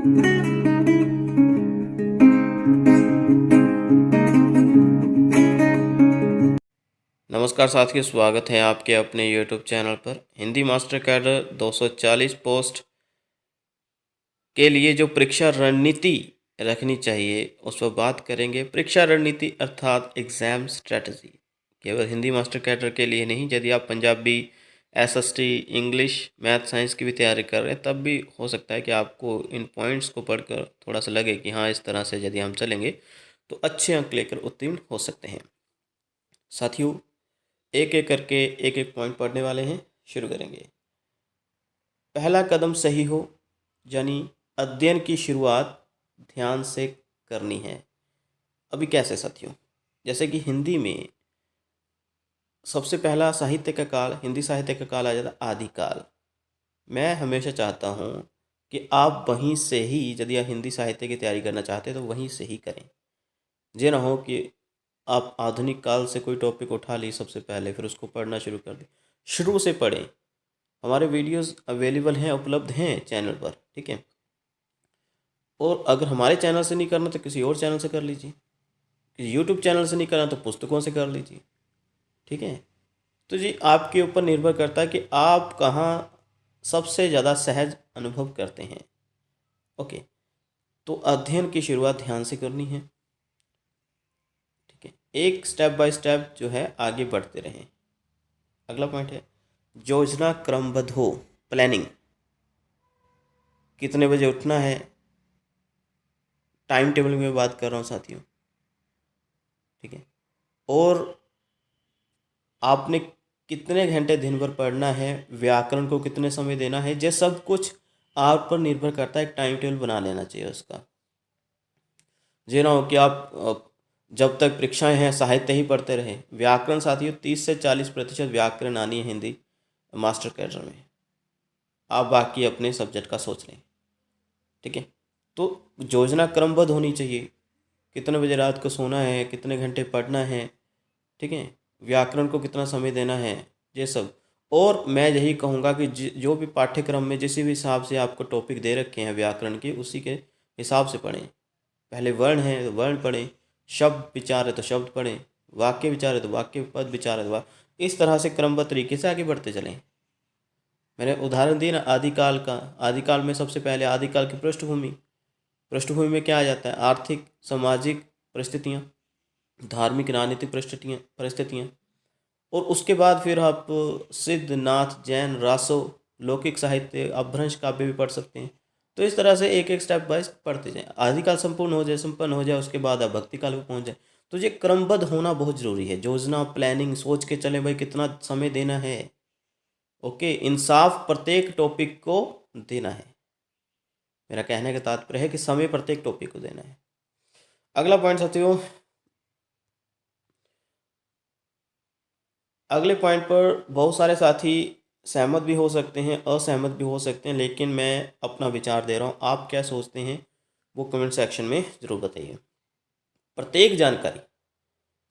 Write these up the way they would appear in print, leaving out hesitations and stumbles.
नमस्कार साथियों, स्वागत है आपके अपने YouTube चैनल पर। हिंदी मास्टर कैडर 240 पोस्ट के लिए जो परीक्षा रणनीति रखनी चाहिए उस पर बात करेंगे। परीक्षा रणनीति अर्थात एग्ज़ाम स्ट्रेटजी केवल हिंदी मास्टर कैडर के लिए नहीं, यदि आप Punjabi, SST, English, math, science की भी तैयारी कर रहे हैं तब भी हो सकता है कि आपको इन पॉइंट्स को पढ़कर थोड़ा सा लगे कि हाँ, इस तरह से यदि हम चलेंगे तो अच्छे अंक लेकर उत्तीर्ण हो सकते हैं। साथियों, एक एक करके एक एक पॉइंट पढ़ने वाले हैं। शुरू करेंगे। पहला कदम सही हो, यानी अध्ययन की शुरुआत ध्यान से करनी है। अभी कैसे साथियों? जैसे कि हिंदी में सबसे पहला साहित्य का काल, हिंदी साहित्य का काल आ जाता है आदिकाल। मैं हमेशा चाहता हूँ कि आप वहीं से ही, यदि आप हिंदी साहित्य की तैयारी करना चाहते हैं तो वहीं से ही करें। ये ना हो कि आप आधुनिक काल से कोई टॉपिक उठा ली सबसे पहले, फिर उसको पढ़ना शुरू कर दें। शुरू से पढ़ें। हमारे वीडियोस अवेलेबल हैं, उपलब्ध हैं चैनल पर, ठीक है। और अगर हमारे चैनल से नहीं करना तो किसी और चैनल से कर लीजिए। किसी यूट्यूब चैनल से नहीं करना तो पुस्तकों से कर लीजिए, ठीक है। तो जी आपके ऊपर निर्भर करता है कि आप कहाँ सबसे ज़्यादा सहज अनुभव करते हैं। ओके, तो अध्ययन की शुरुआत ध्यान से करनी है, ठीक है। एक स्टेप बाय स्टेप जो है आगे बढ़ते रहें। अगला पॉइंट है योजना क्रमबद्ध हो, प्लानिंग। कितने बजे उठना है, टाइम टेबल में बात कर रहा हूँ साथियों, ठीक है। और आपने कितने घंटे दिन भर पढ़ना है, व्याकरण को कितने समय देना है, ये सब कुछ आप पर निर्भर करता है। एक टाइम टेबल बना लेना चाहिए उसका। ये ना हो कि आप जब तक परीक्षाएं हैं साहित्य ही पढ़ते रहें। व्याकरण साथियों 30 से 40% व्याकरण आनी है हिंदी मास्टर कैडर में। आप बाकी अपने सब्जेक्ट का सोच लें, ठीक है। तो योजना क्रमबद्ध होनी चाहिए। कितने बजे रात को सोना है, कितने घंटे पढ़ना है, ठीक है। व्याकरण को कितना समय देना है, ये सब। और मैं यही कहूँगा कि जो भी पाठ्यक्रम में जिस भी हिसाब से आपको टॉपिक दे रखे हैं व्याकरण के, उसी के हिसाब से पढ़ें। पहले वर्ण है तो वर्ण पढ़ें, शब्द विचार है तो शब्द पढ़ें, वाक्य विचार है तो वाक्य, पद विचार है तो इस तरह से क्रमबद्ध तरीके से आगे बढ़ते चलें। मैंने उदाहरण दिया ना आदिकाल का। आदिकाल में सबसे पहले आदिकाल की पृष्ठभूमि में क्या आ जाता है? आर्थिक सामाजिक परिस्थितियाँ, धार्मिक राजनीतिक परिस्थितियाँ। और उसके बाद फिर आप सिद्ध, नाथ, जैन, रासो, लौकिक साहित्य, अपभ्रंश काव्य भी पढ़ सकते हैं। तो इस तरह से एक एक स्टेप बाय पढ़ते जाएं। आदिकाल संपन्न हो जाए उसके बाद आप भक्ति काल में पहुंच जाए। तो ये क्रमबद्ध होना बहुत ज़रूरी है। योजना, प्लानिंग, सोच के चलें भाई कितना समय देना है। ओके, इंसाफ प्रत्येक टॉपिक को देना है। मेरा कहने का तात्पर्य है कि समय प्रत्येक टॉपिक को देना है। अगला पॉइंट साथियों, अगले पॉइंट पर बहुत सारे साथी सहमत भी हो सकते हैं, असहमत भी हो सकते हैं, लेकिन मैं अपना विचार दे रहा हूँ। आप क्या सोचते हैं वो कमेंट सेक्शन में ज़रूर बताइए। प्रत्येक जानकारी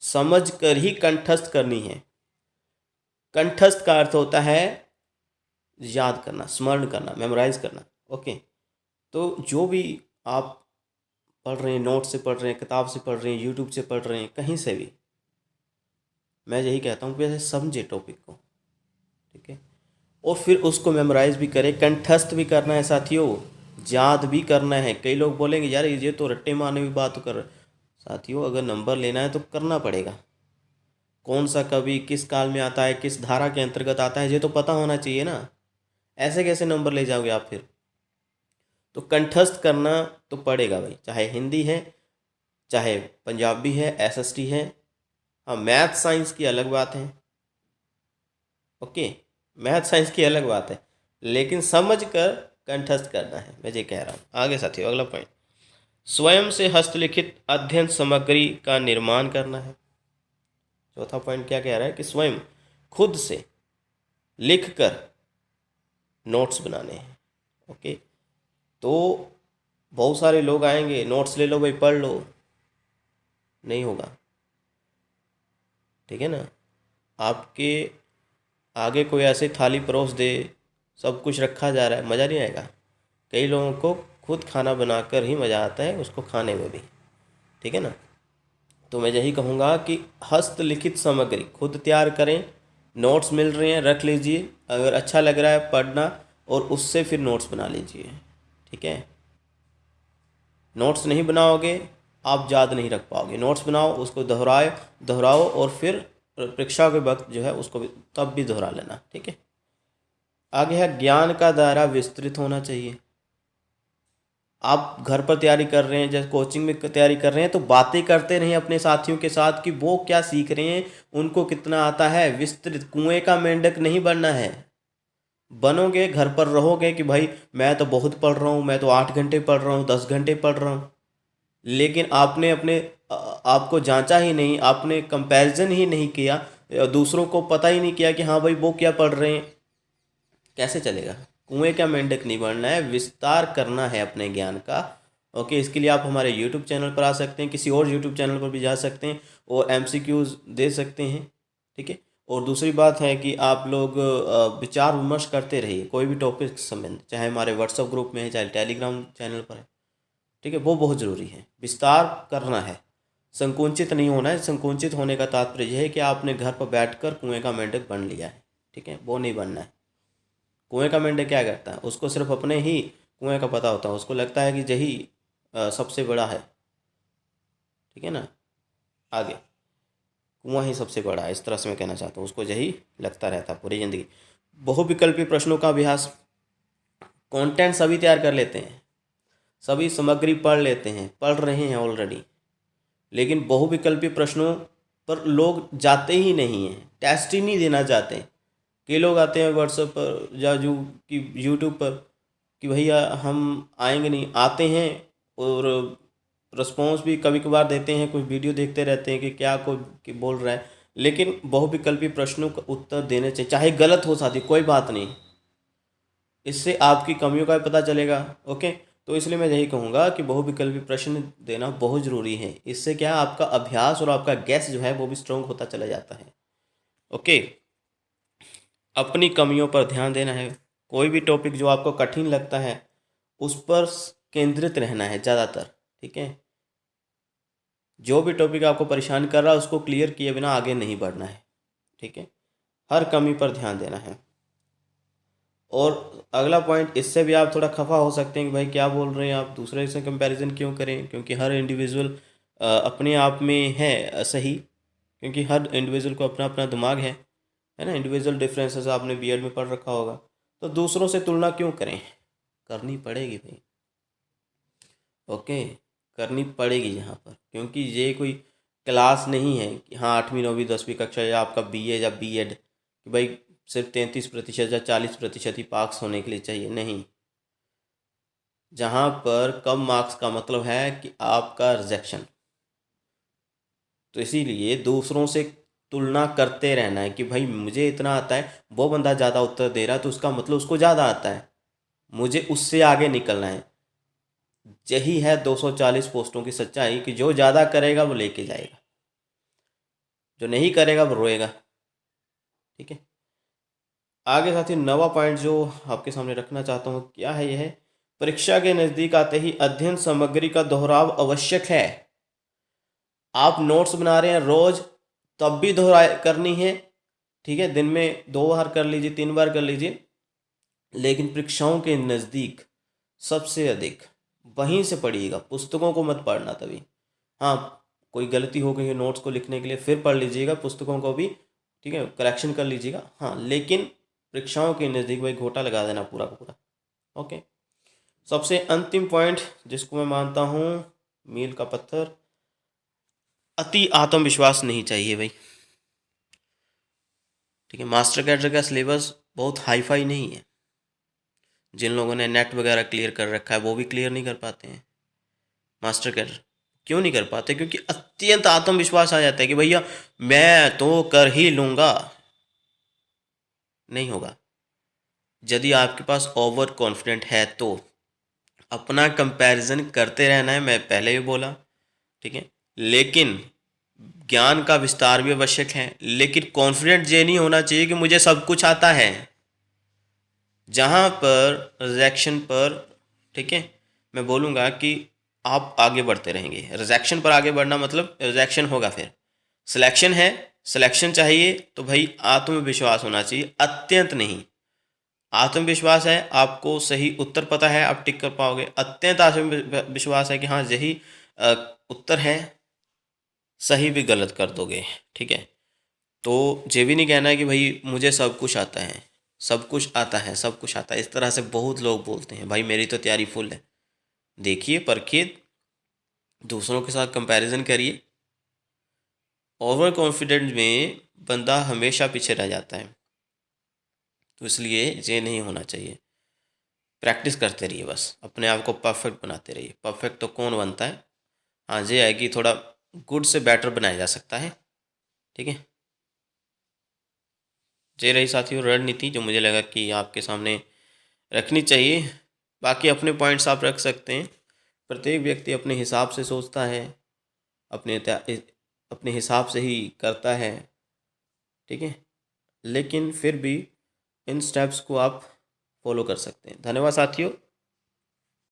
समझ कर ही कंठस्थ करनी है। कंठस्थ का अर्थ होता है याद करना, स्मरण करना, मेमोराइज करना। ओके, तो जो भी आप पढ़ रहे हैं, नोट से पढ़ रहे हैं, किताब से पढ़ रहे हैं, यूट्यूब से पढ़ रहे हैं, कहीं से भी, मैं यही कहता हूँ कि ऐसे समझे टॉपिक को, ठीक है। और फिर उसको मेमोराइज भी करें, कंठस्थ भी करना है साथियों, याद भी करना है। कई लोग बोलेंगे यार ये तो रट्टे मारने की बात कर रहे। साथियों, अगर नंबर लेना है तो करना पड़ेगा। कौन सा कवि किस काल में आता है, किस धारा के अंतर्गत आता है, ये तो पता होना चाहिए ना। ऐसे कैसे नंबर ले जाओगे आप फिर? तो कंठस्थ करना तो पड़ेगा भाई, चाहे हिंदी है, चाहे पंजाबी है, एसएसटी है। हाँ, मैथ साइंस की अलग बात है। ओके, मैथ साइंस की अलग बात है, लेकिन समझ कर कंठस्थ करना है, मैं ये कह रहा हूँ। आगे साथियों, अगला पॉइंट, स्वयं से हस्तलिखित अध्ययन सामग्री का निर्माण करना है। चौथा पॉइंट क्या कह रहा है कि स्वयं खुद से लिख कर नोट्स बनाने हैं। ओके, तो बहुत सारे लोग आएंगे, नोट्स ले लो भाई, पढ़ लो, नहीं होगा, ठीक है ना। आपके आगे कोई ऐसे थाली परोस दे, सब कुछ रखा जा रहा है, मज़ा नहीं आएगा। कई लोगों को खुद खाना बनाकर ही मज़ा आता है उसको खाने में भी, ठीक है ना। तो मैं यही कहूँगा कि हस्तलिखित सामग्री खुद तैयार करें। नोट्स मिल रहे हैं, रख लीजिए, अगर अच्छा लग रहा है पढ़ना, और उससे फिर नोट्स बना लीजिए, ठीक है। नोट्स नहीं बनाओगे आप याद नहीं रख पाओगे। नोट्स बनाओ, उसको दोहराओ और फिर परीक्षा के वक्त जो है उसको भी तब भी दोहरा लेना, ठीक है। आगे है ज्ञान का दायरा विस्तृत होना चाहिए। आप घर पर तैयारी कर रहे हैं, जैसे कोचिंग में तैयारी कर रहे हैं, तो बातें करते रहें अपने साथियों के साथ कि वो क्या सीख रहे हैं, उनको कितना आता है। विस्तृत, कुएं का मेंढक नहीं बनना है। बनोगे, घर पर रहोगे कि भाई मैं तो बहुत पढ़ रहा हूँ, मैं तो 8 घंटे पढ़ रहा हूँ, 10 घंटे पढ़ रहा हूँ, लेकिन आपने आपको जांचा ही नहीं, आपने कंपैरिजन ही नहीं किया, दूसरों को पता ही नहीं किया कि हाँ भाई वो क्या पढ़ रहे हैं, कैसे चलेगा। कुएं का मेंढक नहीं बनना है, विस्तार करना है अपने ज्ञान का। ओके, इसके लिए आप हमारे यूट्यूब चैनल पर आ सकते हैं, किसी और यूट्यूब चैनल पर भी जा सकते हैं और MCQs दे सकते हैं, ठीक है। और दूसरी बात है कि आप लोग विचार विमर्श करते रहिए कोई भी टॉपिक संबंध, चाहे हमारे व्हाट्सएप ग्रुप में है, चाहे टेलीग्राम चैनल पर है, ठीक है। वो बहुत ज़रूरी है, विस्तार करना है, संकुचित नहीं होना है। संकुचित होने का तात्पर्य यह है कि आपने घर पर बैठकर कुएं का मेंढक बन लिया है, ठीक है, वो नहीं बनना है। कुएं का मेंढक क्या करता है, उसको सिर्फ अपने ही कुएं का पता होता है, उसको लगता है कि यही सबसे बड़ा है, ठीक है ना। आगे कुआं ही सबसे बड़ा है, इस तरह से मैं कहना चाहता हूँ, उसको यही लगता रहता है पूरी ज़िंदगी। बहुविकल्पी प्रश्नों का अभ्यास। कंटेंट सभी तैयार कर लेते हैं, सभी सामग्री पढ़ लेते हैं, पढ़ रहे हैं ऑलरेडी, लेकिन बहुविकल्पी प्रश्नों पर लोग जाते ही नहीं हैं, टेस्ट ही नहीं देना चाहते। कई लोग आते हैं व्हाट्सएप पर या जो कि यूट्यूब पर कि भैया हम आएंगे नहीं, आते हैं और रिस्पॉन्स भी कभी कभार देते हैं, कुछ वीडियो देखते रहते हैं कि क्या कोई बोल रहा है, लेकिन बहुविकल्पी प्रश्नों का उत्तर देने चाहिए, चाहे गलत हो साथी, कोई बात नहीं, इससे आपकी कमियों का भी पता चलेगा। ओके, तो इसलिए मैं यही कहूँगा कि बहुविकल्पी प्रश्न देना बहुत ज़रूरी है। इससे क्या आपका अभ्यास और आपका गैस जो है वो भी स्ट्रॉन्ग होता चला जाता है। ओके, अपनी कमियों पर ध्यान देना है। कोई भी टॉपिक जो आपको कठिन लगता है उस पर केंद्रित रहना है ज़्यादातर, ठीक है। जो भी टॉपिक आपको परेशान कर रहा है उसको क्लियर किए बिना आगे नहीं बढ़ना है, ठीक है। हर कमी पर ध्यान देना है। और अगला पॉइंट, इससे भी आप थोड़ा खफा हो सकते हैं कि भाई क्या बोल रहे हैं आप, दूसरे से कंपैरिजन क्यों करें, क्योंकि हर इंडिविजुअल अपने आप में है सही, क्योंकि हर इंडिविजुअल को अपना अपना दिमाग है ना। इंडिविजुअल डिफरेंसेस आपने बीएड में पढ़ रखा होगा, तो दूसरों से तुलना क्यों करें, करनी पड़ेगी भाई। ओके, करनी पड़ेगी यहाँ पर, क्योंकि ये कोई क्लास नहीं है कि हाँ 8वीं 9वीं 10वीं कक्षा या आपका बीए या बीएड कि भाई सिर्फ 33% या 40% ही पास होने के लिए चाहिए, नहीं। जहाँ पर कम मार्क्स का मतलब है कि आपका रिजेक्शन। तो इसीलिए दूसरों से तुलना करते रहना है कि भाई मुझे इतना आता है, वो बंदा ज़्यादा उत्तर दे रहा है तो उसका मतलब उसको ज़्यादा आता है, मुझे उससे आगे निकलना है। यही है 240 पोस्टों की सच्चाई कि जो ज़्यादा करेगा वो लेके जाएगा, जो नहीं करेगा वो रोएगा, ठीक है। आगे साथी नवा पॉइंट जो आपके सामने रखना चाहता हूँ क्या है, यह है परीक्षा के नज़दीक आते ही अध्ययन सामग्री का दोहराव आवश्यक है। आप नोट्स बना रहे हैं रोज, तब भी दोहरा करनी है, ठीक है। दिन में 2 बार कर लीजिए, 3 बार कर लीजिए, लेकिन परीक्षाओं के नज़दीक सबसे अधिक वहीं से पढ़िएगा, पुस्तकों को मत पढ़ना तभी। हाँ, कोई गलती हो गई है नोट्स को लिखने के लिए फिर पढ़ लीजिएगा, पुस्तकों को भी, ठीक है, करेक्शन कर लीजिएगा, हाँ, लेकिन परीक्षाओं के नज़दीक भाई घोटा लगा देना पूरा का पूरा। ओके, सबसे अंतिम पॉइंट जिसको मैं मानता हूँ मील का पत्थर, अति आत्मविश्वास नहीं चाहिए भाई, ठीक है। मास्टर कैडर का सिलेबस बहुत हाई फाई नहीं है, जिन लोगों ने नेट वगैरह क्लियर कर रखा है वो भी क्लियर नहीं कर पाते हैं मास्टर कैडर। क्यों नहीं कर पाते, क्योंकि अत्यंत आत्मविश्वास आ जाता है कि भैया मैं तो कर ही लूँगा, नहीं होगा। यदि आपके पास ओवर कॉन्फिडेंट है तो अपना कंपैरिजन करते रहना है, मैं पहले भी बोला, ठीक है, लेकिन ज्ञान का विस्तार भी आवश्यक है, लेकिन कॉन्फिडेंट ये नहीं होना चाहिए कि मुझे सब कुछ आता है। जहाँ पर रिजेक्शन पर, ठीक है, मैं बोलूँगा कि आप आगे बढ़ते रहेंगे। रिजेक्शन पर आगे बढ़ना मतलब रिजेक्शन होगा, फिर सिलेक्शन है, सिलेक्शन चाहिए तो भाई आत्मविश्वास होना चाहिए, अत्यंत नहीं। आत्मविश्वास है, आपको सही उत्तर पता है, आप टिक कर पाओगे। अत्यंत आत्मविश्वास है कि हाँ यही उत्तर है, सही भी गलत कर दोगे। ठीक है, तो ये भी नहीं कहना है कि भाई मुझे सब कुछ आता है, सब कुछ आता है, सब कुछ आता है। इस तरह से बहुत लोग बोलते हैं, भाई मेरी तो तैयारी फुल है। देखिए, परखिए, दूसरों के साथ कंपैरिजन करिए। ओवर कॉन्फिडेंस में बंदा हमेशा पीछे रह जाता है, तो इसलिए ये नहीं होना चाहिए। प्रैक्टिस करते रहिए, बस अपने आप को परफेक्ट बनाते रहिए। परफेक्ट तो कौन बनता है, हाँ ये है कि थोड़ा गुड से बेटर बनाया जा सकता है। ठीक है, ये रही साथियों रणनीति जो मुझे लगा कि आपके सामने रखनी चाहिए। बाकी अपने पॉइंट्स आप रख सकते हैं। प्रत्येक व्यक्ति अपने हिसाब से सोचता है, अपने अपने हिसाब से ही करता है। ठीक है, लेकिन फिर भी इन स्टेप्स को आप फॉलो कर सकते हैं। धन्यवाद साथियों।